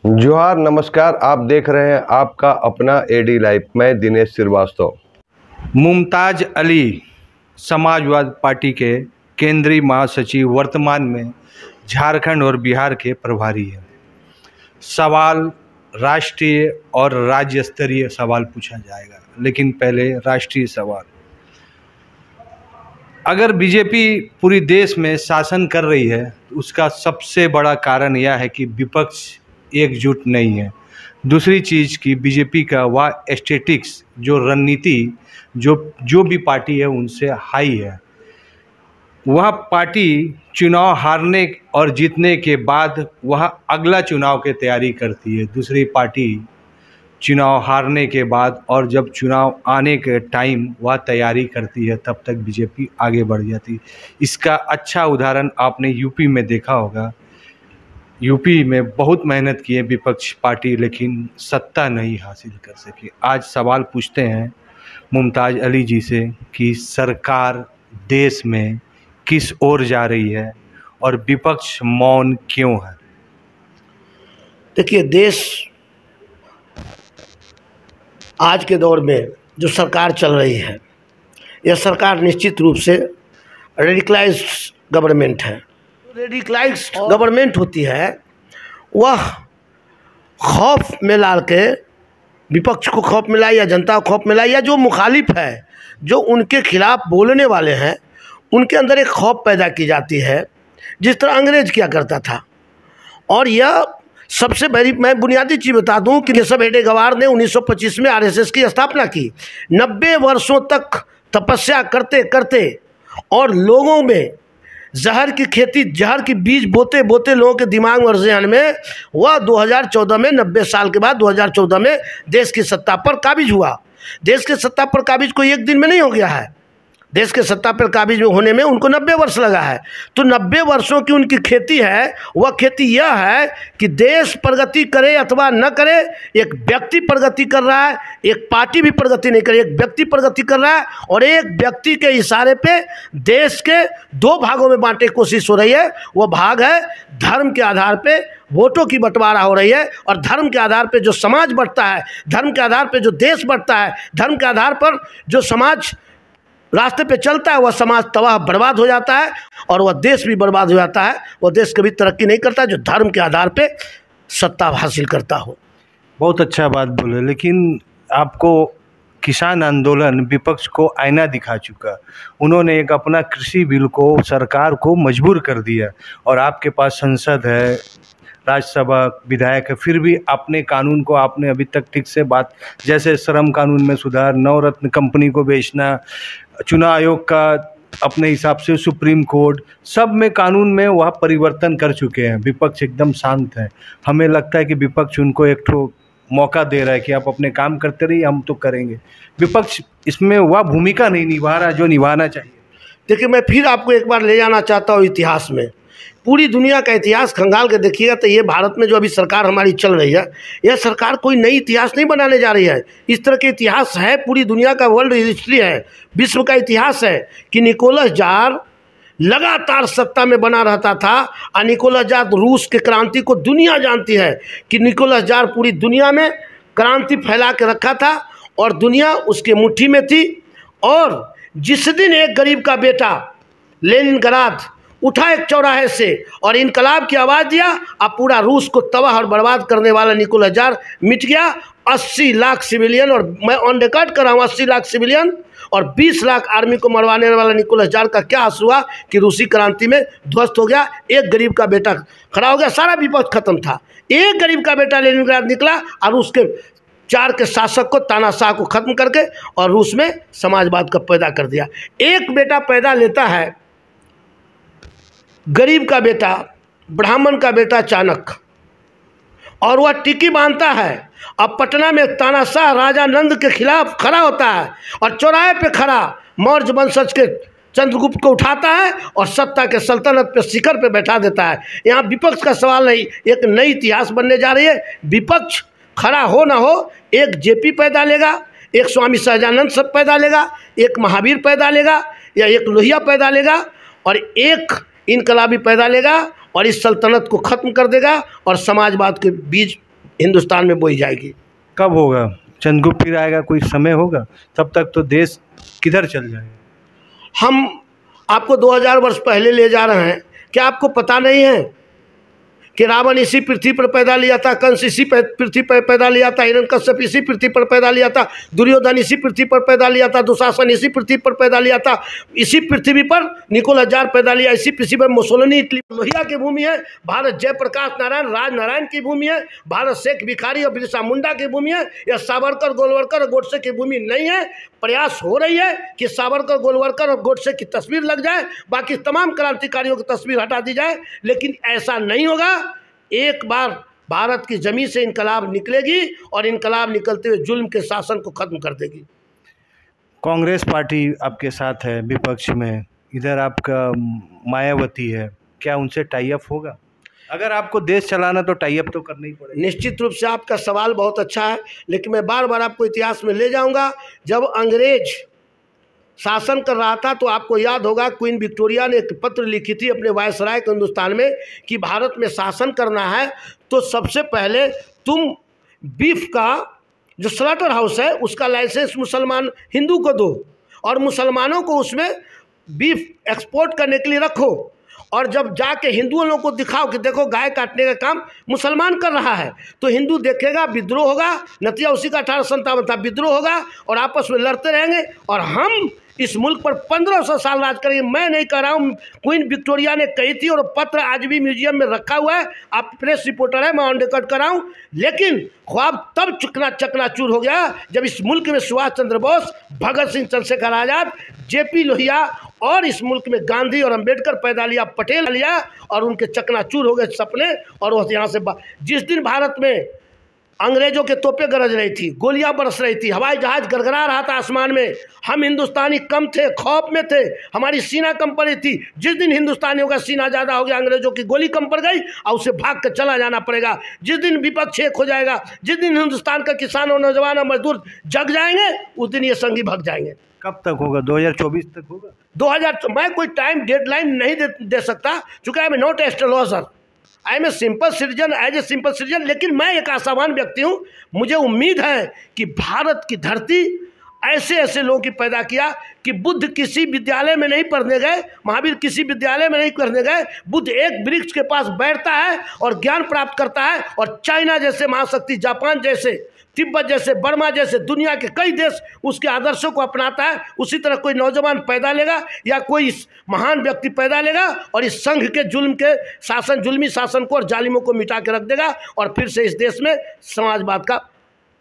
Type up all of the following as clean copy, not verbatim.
जोहार, नमस्कार। आप देख रहे हैं आपका अपना एडी लाइव। मैं दिनेश श्रीवास्तव। मुमताज अली समाजवादी पार्टी के केंद्रीय महासचिव वर्तमान में झारखंड और बिहार के प्रभारी हैं। सवाल राष्ट्रीय और राज्य स्तरीय सवाल पूछा जाएगा, लेकिन पहले राष्ट्रीय सवाल। अगर बीजेपी पूरी देश में शासन कर रही है तो उसका सबसे बड़ा कारण यह है कि विपक्ष एकजुट नहीं है। दूसरी चीज़ कि बीजेपी का वह एस्थेटिक्स, जो रणनीति जो भी पार्टी है उनसे हाई है। वह पार्टी चुनाव हारने और जीतने के बाद वह अगला चुनाव की तैयारी करती है। दूसरी पार्टी चुनाव हारने के बाद और जब चुनाव आने के टाइम वह तैयारी करती है, तब तक बीजेपी आगे बढ़ जाती। इसका अच्छा उदाहरण आपने यूपी में देखा होगा। यूपी में बहुत मेहनत की है विपक्ष पार्टी, लेकिन सत्ता नहीं हासिल कर सकी। आज सवाल पूछते हैं मुमताज अली जी से कि सरकार देश में किस ओर जा रही है और विपक्ष मौन क्यों है। देखिए, देश आज के दौर में जो सरकार चल रही है, यह सरकार निश्चित रूप से रेडिकलाइज्ड गवर्नमेंट है। रेडिकलाइज्ड गवर्नमेंट होती है, वह खौफ में ला के विपक्ष को खौफ में लाई या जनता को खौफ में लाई, या जो मुखालिफ है, जो उनके खिलाफ बोलने वाले हैं, उनके अंदर एक खौफ पैदा की जाती है, जिस तरह अंग्रेज किया करता था। और यह सबसे बड़ी, मैं बुनियादी चीज़ बता दूं कि केशव हेगड़े गवार ने 1925 में आरएसएस की स्थापना की। 90 वर्षों तक तपस्या करते करते और लोगों में जहर की खेती, जहर की बीज बोते बोते लोगों के दिमाग और ज़हन में, वह 2014 में 90 साल के बाद 2014 में देश की सत्ता पर काबिज हुआ। देश की सत्ता पर काबिज कोई एक दिन में नहीं हो गया है। देश के सत्ता पर काबिज होने में उनको 90 वर्ष लगा है। तो 90 वर्षों की उनकी खेती है। वह खेती यह है कि देश प्रगति करे अथवा न करे, एक व्यक्ति प्रगति कर रहा है, एक पार्टी भी प्रगति नहीं करे, एक व्यक्ति प्रगति कर रहा है, और एक व्यक्ति के इशारे पे देश के 2 भागों में बांटने की कोशिश हो रही है। वह भाग है धर्म के आधार पे वोटों की बंटवारा हो रही है, और धर्म के आधार पे जो समाज बढ़ता है, धर्म के आधार पे जो देश बढ़ता है, धर्म के आधार पर जो समाज रास्ते पे चलता है, वह समाज तबाह बर्बाद हो जाता है, और वह देश भी बर्बाद हो जाता है। वह देश कभी तरक्की नहीं करता जो धर्म के आधार पे सत्ता हासिल करता हो। बहुत अच्छा बात बोले, लेकिन आपको किसान आंदोलन विपक्ष को आईना दिखा चुका। उन्होंने एक अपना कृषि बिल को सरकार को मजबूर कर दिया, और आपके पास संसद है, राज्यसभा विधायक है, फिर भी अपने कानून को आपने अभी तक ठीक से बात, जैसे श्रम कानून में सुधार, नवरत्न कंपनी को बेचना, चुनाव आयोग का अपने हिसाब से सुप्रीम कोर्ट, सब में कानून में वह परिवर्तन कर चुके हैं। विपक्ष एकदम शांत है। हमें लगता है कि विपक्ष उनको एक ठो मौका दे रहा है कि आप अपने काम करते रहिए, हम तो करेंगे। विपक्ष इसमें वह भूमिका नहीं निभा रहा जो निभाना चाहिए। देखिए, मैं फिर आपको एक बार ले जाना चाहता हूँ इतिहास में। पूरी दुनिया का इतिहास खंगाल के देखिएगा तो ये भारत में जो अभी सरकार हमारी चल रही है, यह सरकार कोई नई इतिहास नहीं बनाने जा रही है। इस तरह के इतिहास है, पूरी दुनिया का वर्ल्ड हिस्ट्री है, विश्व का इतिहास है कि निकोलस जार लगातार सत्ता में बना रहता था। और निकोलस जार, रूस के क्रांति को दुनिया जानती है कि निकोलस जार पूरी दुनिया में क्रांति फैला के रखा था, और दुनिया उसके मुट्ठी में थी। और जिस दिन एक गरीब का बेटा लेनिनग्राद उठा एक चौराहे से और इनकलाब की आवाज़ दिया, अब पूरा रूस को तबाह और बर्बाद करने वाला निकोलस जार मिट गया। 80 लाख सिविलियन, और मैं ऑन रिकॉर्ड कर रहा हूँ, 80 लाख सिविलियन और 20 लाख आर्मी को मरवाने वाला निकोलस जार का क्या हासिल हुआ कि रूसी क्रांति में ध्वस्त हो गया। एक गरीब का बेटा खड़ा हो गया, सारा विपक्ष खत्म था। एक गरीब का बेटा लेनिनग्राद निकला और रूस के 4 के शासक को, तानाशाह को खत्म करके, और रूस में समाजवाद का पैदा कर दिया। एक बेटा पैदा लेता है, गरीब का बेटा, ब्राह्मण का बेटा चाणक्य, और वह टिकी बांधता है। अब पटना में तानाशाह राजा नंद के खिलाफ खड़ा होता है, और चौराहे पे खड़ा मौर्य वंशज के चंद्रगुप्त को उठाता है और सत्ता के सल्तनत पे शिखर पे बैठा देता है। यहाँ विपक्ष का सवाल नहीं, एक नई इतिहास बनने जा रही है। विपक्ष खड़ा हो ना हो, एक जेपी पैदा लेगा, एक स्वामी सहजानंद सब पैदा लेगा, एक महावीर पैदा लेगा, या एक लोहिया पैदा लेगा, और एक इनकलाबी पैदा लेगा, और इस सल्तनत को ख़त्म कर देगा और समाजवाद के बीज हिंदुस्तान में बोई जाएगी। कब होगा? चंद्रगुप्त फिर आएगा, कोई समय होगा? तब तक तो देश किधर चल जाएगा? हम आपको 2000 वर्ष पहले ले जा रहे हैं। क्या आपको पता नहीं है कि रावण इसी पृथ्वी पर पैदा लिया था, कंस इसी पृथ्वी पर पैदा लिया था, हिरण्यकश्यप इसी पृथ्वी पर पैदा लिया था, दुर्योधन इसी पृथ्वी पर पैदा लिया था, दुशासन इसी पृथ्वी पर पैदा लिया था, इसी पृथ्वी पर निकोलस जार पैदा लिया, इसी पृथ्वी पर मुसोलिनी इटली। लोहिया की भूमि है भारत, जयप्रकाश नारायण राजनारायण की भूमि है भारत, शेख भिखारी और बिरसा मुंडा की भूमि है। यह सावरकर गोलवलकर और गोडसे की भूमि नहीं है। प्रयास हो रही है कि सावरकर गोलवलकर और गोडसे की तस्वीर लग जाए, बाकी तमाम क्रांतिकारियों की तस्वीर हटा दी जाए, लेकिन ऐसा नहीं होगा। एक बार भारत की जमीन से इनकलाब निकलेगी और इनकलाब निकलते हुए जुल्म के शासन को खत्म कर देगी। कांग्रेस पार्टी आपके साथ है विपक्ष में, इधर आपका मायावती है, क्या उनसे टाई अप होगा? अगर आपको देश चलाना तो टाई अप तो करना ही पड़ेगा। निश्चित रूप से आपका सवाल बहुत अच्छा है, लेकिन मैं बार बार आपको इतिहास में ले जाऊंगा। जब अंग्रेज शासन कर रहा था तो आपको याद होगा क्वीन विक्टोरिया ने एक पत्र लिखी थी अपने वायसराय को हिंदुस्तान में कि भारत में शासन करना है तो सबसे पहले तुम बीफ का जो स्लॉटर हाउस है उसका लाइसेंस मुसलमान हिंदू को दो और मुसलमानों को उसमें बीफ एक्सपोर्ट करने के लिए रखो, और जब जाके हिंदुओं लोगों को दिखाओ कि देखो गाय काटने का काम मुसलमान कर रहा है, तो हिंदू देखेगा, विद्रोह होगा। नतीजा उसी का 1857 था, विद्रोह होगा और आपस में लड़ते रहेंगे और हम इस मुल्क पर 1500 साल राज करेंगे। मैं नहीं कह रहा हूँ, क्वीन विक्टोरिया ने कही थी और पत्र आज भी म्यूजियम में रखा हुआ है। आप प्रेस रिपोर्टर है, मैं ऑन रिकॉर्ड कर रहा हूँ। लेकिन ख्वाब तब चकनाचूर हो गया जब इस मुल्क में सुभाष चंद्र बोस, भगत सिंह, चंद्रशेखर आज़ाद, जेपी लोहिया और इस मुल्क में गांधी और अंबेडकर पैदा लिया, पटेल लिया, और उनके चकनाचूर हो गए सपने। और वो यहाँ से जिस दिन भारत में अंग्रेजों के तोपें गरज रही थी, गोलियां बरस रही थी, हवाई जहाज गड़गड़ा रहा था आसमान में, हम हिंदुस्तानी कम थे, खौफ में थे, हमारी सीना कम पड़ी थी। जिस दिन हिंदुस्तानियों का सीना ज़्यादा हो गया, अंग्रेजों की गोली कम पड़ गई और उसे भाग कर चला जाना पड़ेगा। जिस दिन विपक्ष एक हो जाएगा, जिस दिन हिंदुस्तान का किसान और नौजवान और मजदूर जग जाएंगे, उस दिन ये संगी भाग जाएंगे। कब तक होगा? 2024 तक होगा? 2000 मैं कोई टाइम डेडलाइन नहीं दे सकता, चूँकि I am not astrologer, I am a simple citizen, as a simple citizen. लेकिन मैं एक आशावान व्यक्ति हूँ। मुझे उम्मीद है कि भारत की धरती ऐसे ऐसे लोगों की पैदा किया कि बुद्ध किसी विद्यालय में नहीं पढ़ने गए, महावीर किसी विद्यालय में नहीं पढ़ने गए, बुद्ध एक वृक्ष के पास बैठता है और ज्ञान प्राप्त करता है। और चाइना जैसे महाशक्ति, जापान जैसे, तिब्बत जैसे, बर्मा जैसे दुनिया के कई देश उसके आदर्शों को अपनाता है। उसी तरह कोई नौजवान पैदा लेगा या कोई महान व्यक्ति पैदा लेगा और इस संघ के जुल्म के शासन, जुल्मी शासन को और जालिमों को मिटा के रख देगा और फिर से इस देश में समाजवाद का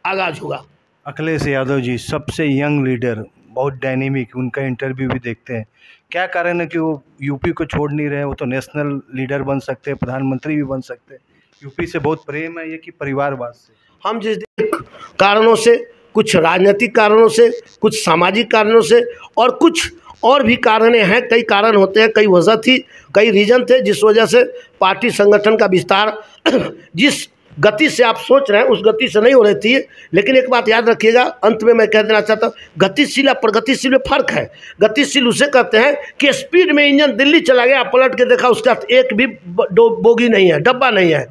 आगाज होगा। अखिलेश यादव जी सबसे यंग लीडर, बहुत डायनेमिक, उनका इंटरव्यू भी देखते हैं। क्या कारण है कि वो यूपी को छोड़ नहीं रहे? वो तो नेशनल लीडर बन सकते हैं, प्रधानमंत्री भी बन सकते हैं। यूपी से बहुत प्रेम है ये कि परिवारवाद से? हम जिस कारणों से, कुछ राजनीतिक कारणों से, कुछ सामाजिक कारणों से और कुछ और भी कारण हैं, कई कारण होते हैं, कई वजह थी, कई रीजन थे जिस वजह से पार्टी संगठन का विस्तार जिस गति से आप सोच रहे हैं उस गति से नहीं हो रही थी। लेकिन एक बात याद रखिएगा, अंत में मैं कह देना चाहता हूँ, गतिशील और प्रगतिशील में फ़र्क है। गतिशील उसे कहते हैं कि स्पीड में इंजन दिल्ली चला गया, पलट के देखा उसके साथ एक भी बोगी नहीं है, डब्बा नहीं है,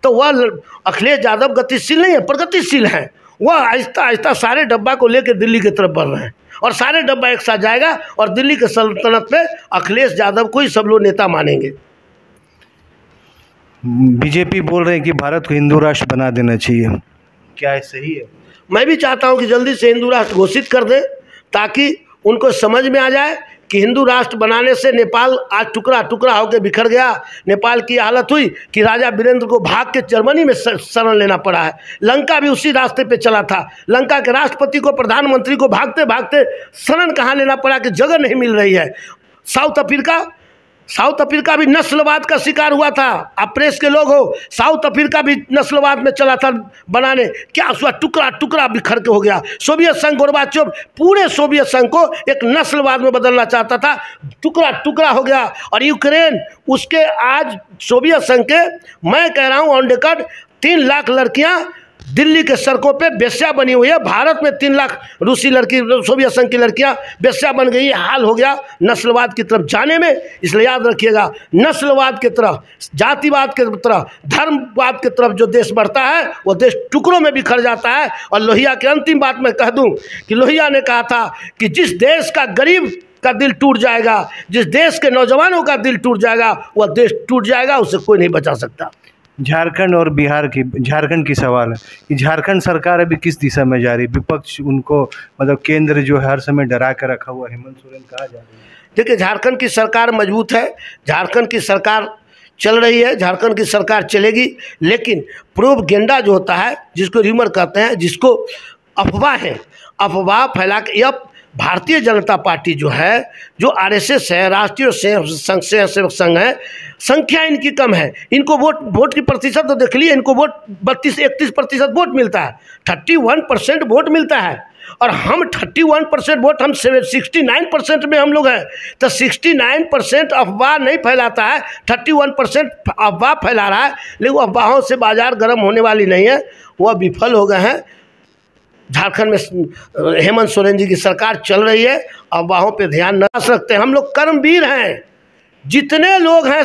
तो वह अखिलेश यादव गतिशील नहीं है, प्रगतिशील है। वह आहिस्ता आहिस्ता सारे डब्बा को लेकर दिल्ली की तरफ बढ़ रहे हैं और सारे डब्बा एक साथ जाएगा और दिल्ली के सल्तनत में अखिलेश यादव को ही सब लोग नेता मानेंगे। बीजेपी बोल रहे हैं कि भारत को हिंदू राष्ट्र बना देना चाहिए, क्या है सही है? मैं भी चाहता हूं कि जल्दी से हिंदू राष्ट्र घोषित कर दें ताकि उनको समझ में आ जाए कि हिंदू राष्ट्र बनाने से नेपाल आज टुकड़ा टुकड़ा होकर बिखर गया। नेपाल की हालत हुई कि राजा वीरेंद्र को भाग के जर्मनी में शरण लेना पड़ा है। लंका भी उसी रास्ते पे चला था। लंका के राष्ट्रपति को, प्रधानमंत्री को भागते भागते शरण कहाँ लेना पड़ा कि जगह नहीं मिल रही है। साउथ अफ्रीका भी नस्लवाद का शिकार हुआ था। आप प्रेस के लोग हो, साउथ अफ्रीका भी नस्लवाद में चला था बनाने, क्या हुआ? टुकड़ा टुकड़ा बिखर के हो गया। सोवियत संघ, गोरबाचोव पूरे सोवियत संघ को एक नस्लवाद में बदलना चाहता था, टुकड़ा टुकड़ा हो गया। और यूक्रेन, उसके आज सोवियत संघ के, मैं कह रहा हूँ ऑन रिकॉर्ड, 3 लाख लड़कियाँ दिल्ली के सड़कों पे बेश्या बनी हुई है। भारत में 3 लाख रूसी लड़की, सोवियत संघ की लड़कियां बेश्या बन गई। हाल हो गया नस्लवाद की तरफ जाने में। इसलिए याद रखिएगा, नस्लवाद की तरफ, जातिवाद की तरफ, धर्मवाद की तरफ जो देश बढ़ता है वो देश टुकड़ों में बिखर जाता है। और लोहिया की अंतिम बात मैं कह दूं कि लोहिया ने कहा था कि जिस देश का गरीब का दिल टूट जाएगा, जिस देश के नौजवानों का दिल टूट जाएगा, वह देश टूट जाएगा, उसे कोई नहीं बचा सकता। झारखंड और बिहार की, झारखंड की सवाल है कि झारखंड सरकार अभी किस दिशा में जा रही है? विपक्ष उनको मतलब केंद्र जो है हर समय डरा कर रखा हुआ, हेमंत सोरेन कहा जा रहा है। देखिए, झारखंड की सरकार मजबूत है, झारखंड की सरकार चल रही है, झारखंड की सरकार चलेगी। लेकिन प्रोपगेंडा जो होता है, जिसको र्यूमर कहते हैं, जिसको अफवाह है, अफवाह फैला के, यह भारतीय जनता पार्टी जो है, जो आरएसएस है, राष्ट्रीय सेवक संघ है, संख्या इनकी कम है। इनको वोट की प्रतिशत तो देख लिए, इनको वोट 32-31% वोट मिलता है, 31% वोट मिलता है। और हम 31% वोट, हम 69% में हम लोग हैं। तो 69% अफवाह नहीं फैलाता है, 31% अफवाह फैला रहा है। लेकिन अफवाहों से बाजार गर्म होने वाली नहीं है, वह विफल हो गए हैं। झारखंड में हेमंत सोरेन जी की सरकार चल रही है, अफवाहों पे ध्यान न रखते हैं। हम लोग कर्मवीर हैं। जितने लोग हैं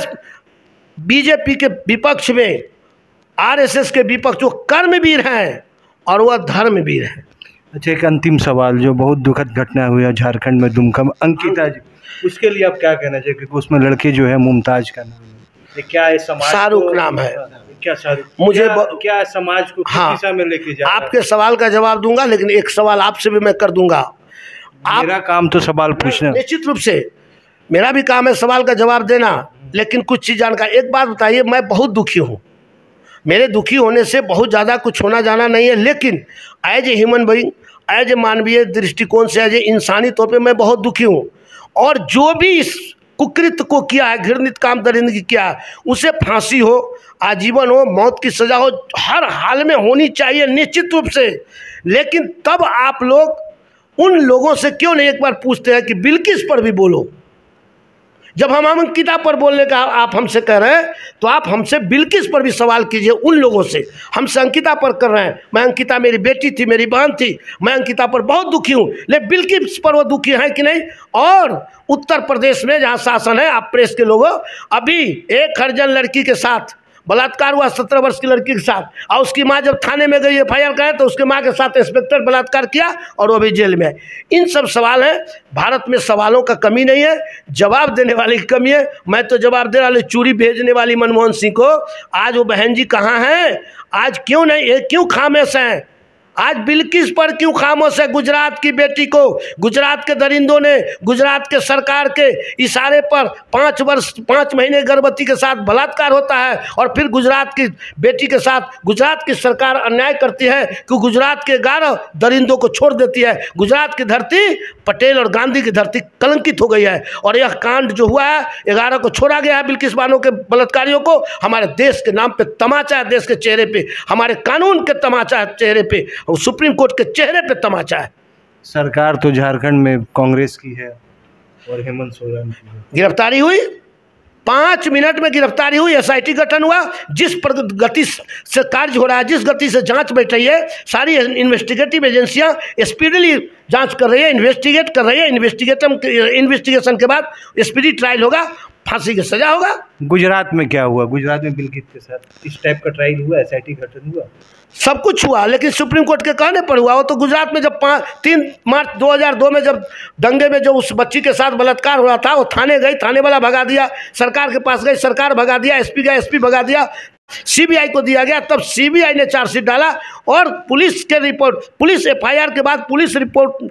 बीजेपी के विपक्ष में, आरएसएस के विपक्ष, वो कर्मवीर हैं और वह धर्मवीर हैं। अच्छा, एक अंतिम सवाल, जो बहुत दुखद घटना हुई है झारखंड में, दुमका में, अंकिता जी, उसके लिए आप क्या कहना चाहिए? क्योंकि उसमें लड़के जो है मुमताज का नाम है, क्या है? समाज शाहरुख नाम है। क्या शाहरुख? मुझे क्या समाज को किस दिशा में लेके जा? आपके सवाल का जवाब दूंगा, लेकिन एक सवाल आपसे भी मैं कर दूंगा। मेरा काम तो सवाल पूछना। निश्चित रूप से मेरा भी काम है सवाल का जवाब देना, लेकिन कुछ चीज़ जानकारी। एक बात बताइए, मैं बहुत दुखी हूँ। मेरे दुखी होने से बहुत ज़्यादा कुछ होना जाना नहीं है, लेकिन as a human being, as a मानवीय दृष्टिकोण से, एज ए इंसानी तौर पे मैं बहुत दुखी हूँ। और जो भी इस कुकृत्य को किया है, घृणित काम दरिंदगी किया है, उसे फांसी हो, आजीवन हो, मौत की सज़ा हो, हर हाल में होनी चाहिए निश्चित रूप से। लेकिन तब आप लोग उन लोगों से क्यों नहीं एक बार पूछते हैं कि बिल्किस पर भी बोलो? जब हम अंकिता पर बोलने का आप हमसे कह रहे हैं, तो आप हमसे बिल्किस पर भी सवाल कीजिए। उन लोगों से, हमसे अंकिता पर कर रहे हैं। मैं, अंकिता मेरी बेटी थी, मेरी बहन थी, मैं अंकिता पर बहुत दुखी हूँ, लेकिन बिल्किस पर वो दुखी हैं कि नहीं? और उत्तर प्रदेश में जहाँ शासन है, आप प्रेस के लोगों, अभी एक हरिजन लड़की के साथ बलात्कार हुआ, 17 वर्ष की लड़की के साथ, और उसकी माँ जब थाने में गई FIR कराए, तो उसके माँ के साथ इंस्पेक्टर बलात्कार किया और वो भी जेल में। इन सब सवाल हैं। भारत में सवालों का कमी नहीं है, जवाब देने वाली की कमी है। मैं तो जवाब देने वाले, चूड़ी भेजने वाली मनमोहन सिंह को, आज वो बहन जी कहाँ हैं? आज क्यों नहीं, क्यों खामोश हैं? आज बिल्किस पर क्यों खामोश है? गुजरात की बेटी को गुजरात के दरिंदों ने, गुजरात के सरकार के इशारे पर 5 महीने गर्भवती के साथ बलात्कार होता है, और फिर गुजरात की बेटी के साथ गुजरात की सरकार अन्याय करती है कि गुजरात के 11 दरिंदों को छोड़ देती है। गुजरात की धरती, पटेल और गांधी की धरती कलंकित हो गई है। और यह कांड जो हुआ है, 11 को छोड़ा गया है, बिल्किस बानो के बलात्कारियों को। हमारे देश के नाम पे तमाचा है, देश के चेहरे पे, हमारे कानून के तमाचा है चेहरे पे, और सुप्रीम कोर्ट के चेहरे पे तमाचा है। सरकार तो झारखंड में कांग्रेस की है और हेमंत सोरेन की है। गिरफ्तारी हुई, 5 मिनट में गिरफ्तारी हुई, SIT गठन हुआ। जिस गति से कार्य हो रहा है, जिस गति से जांच बैठ रही है, सारी इन्वेस्टिगेटिव एजेंसियां स्पीडली जांच कर रही है, इन्वेस्टिगेट कर रही है। इन्वेस्टिगेशन के बाद स्पीडी ट्रायल होगा, फांसी की सजा होगा। गुजरात में क्या हुआ? गुजरात में बिल्किस के साथ इस टाइप का ट्रायल हुआ, SIT गठन हुआ, सब कुछ हुआ, लेकिन सुप्रीम कोर्ट के कहने पर हुआ। वो तो गुजरात में जब 3 मार्च 2002 में जब दंगे में जो उस बच्ची के साथ बलात्कार हुआ था, वो थाने गई, थाने वाला भगा दिया, सरकार के पास गई, सरकार भगा दिया, SP गया, SP भगा दिया, CBI को दिया गया। तब CBI ने चार्जशीट डाला और पुलिस के रिपोर्ट, पुलिस FIR के बाद पुलिस रिपोर्ट,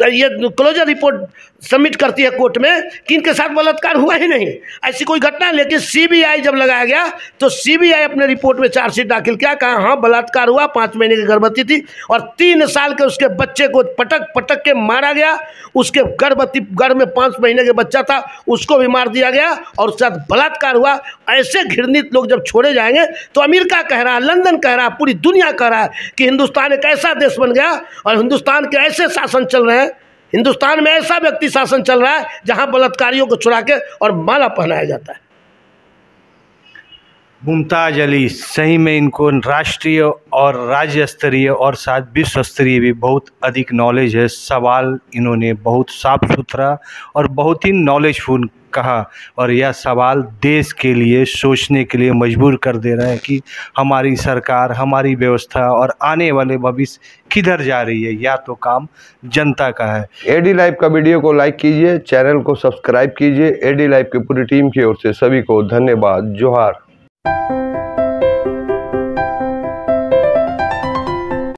ये क्लोजर रिपोर्ट सबमिट करती है कोर्ट में कि इनके साथ बलात्कार हुआ ही नहीं, ऐसी कोई घटना। लेकिन CBI जब लगाया गया तो CBI अपने रिपोर्ट में चार्जशीट दाखिल किया, कहा हाँ बलात्कार हुआ, 5 महीने की गर्भवती थी और 3 साल के उसके बच्चे को पटक पटक के मारा गया। उसके गर्भ में 5 महीने के बच्चा था, उसको भी मार दिया गया और उसके साथ बलात्कार हुआ। ऐसे घृणित लोग जब छोड़े जाएंगे तो अमेरिका कह रहा है, लंदन कह रहा है, पूरी दुनिया कह रहा है कि हिंदुस्तान एक ऐसा देश बन गया और हिंदुस्तान के ऐसे शासन चल रहे हैं, हिंदुस्तान में ऐसा व्यक्ति शासन चल रहा है जहां बलात्कारियों को छुड़ा के और माला पहनाया जाता है। मुमताज़ अली, सही में इनको राष्ट्रीय और राज्य स्तरीय और साथ विश्व स्तरीय भी बहुत अधिक नॉलेज है। सवाल इन्होंने बहुत साफ सुथरा और बहुत ही नॉलेजफुल कहा और यह सवाल देश के लिए सोचने के लिए मजबूर कर दे रहा है कि हमारी सरकार, हमारी व्यवस्था और आने वाले भविष्य किधर जा रही है। या तो काम जनता का है। एडी लाइव का वीडियो को लाइक कीजिए, चैनल को सब्सक्राइब कीजिए। एडी लाइव की पूरी टीम की ओर से सभी को धन्यवाद। जोहार।